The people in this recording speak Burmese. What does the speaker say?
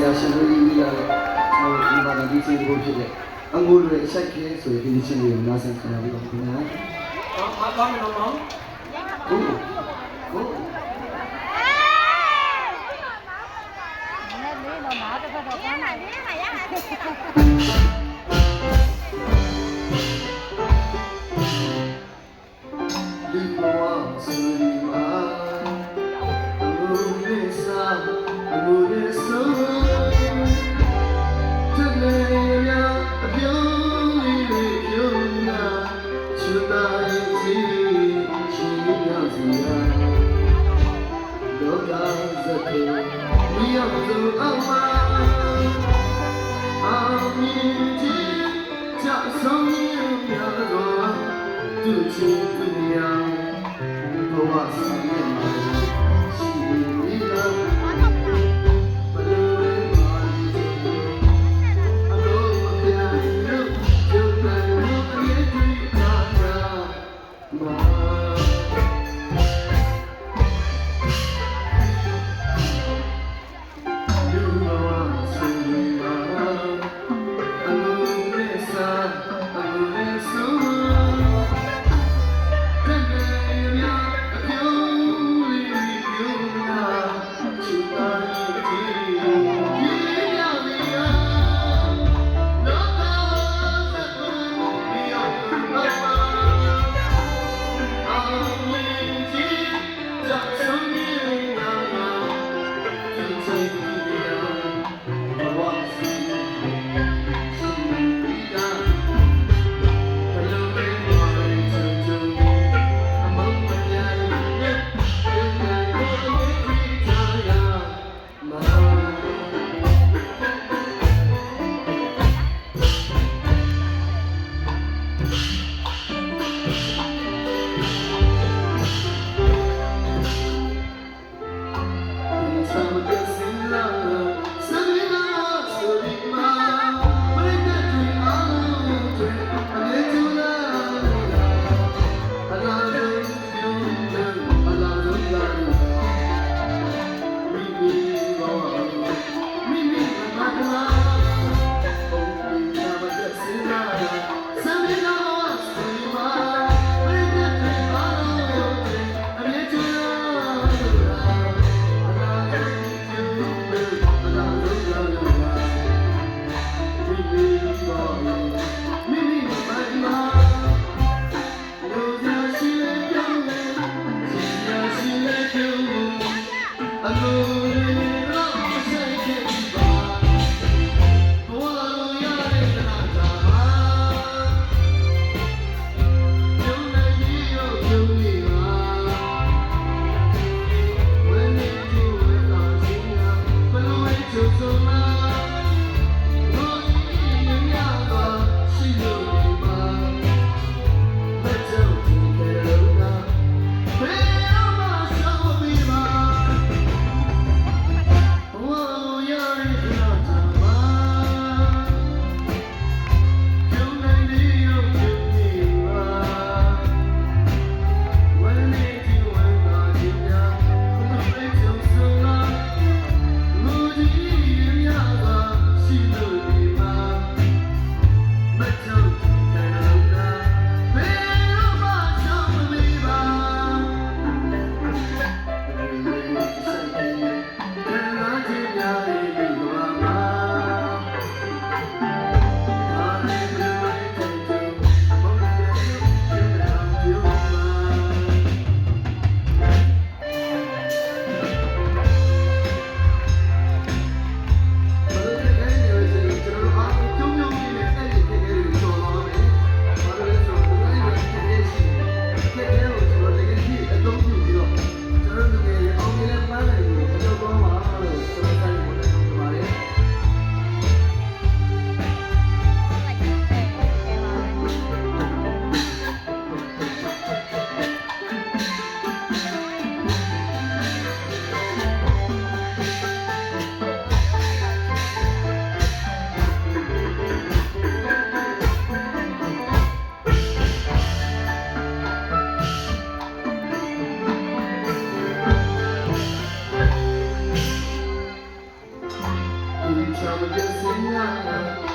ရာရှင်တို့ကြီးကလည်းဒီမှာဒီချင်းကိုဖြစ်တဲ့အငိုးတွေအချက်ခဲဆိုရင်ဒီချင်းတွေကိုနားဆင်ခံရပြီးတော့ခင်ဗျာဘာမလို့နော်ဟုတ်ဟုတ်ဒီဘောစရီမာအမှုလေးစားအမှုလေးဆိုတနေရအပြုံးလေးတွေပြုံးနာချူတိုင်းစီချီရစီရာလောကဇတ်ကိုမိအောင်သူအောင်မအောင်မြင်ခြင်းကြောင့်ဆုံးရရတော့သူချင်သူများဘဝဆောင်ရမှာရှိနေလားဘယ်လိုပါလိမ့်အလိုမပြတ်လို့ကျုပ်နိုင်လို့အရေးကြီးတာမှာအ ချောင်းပြစင်နာ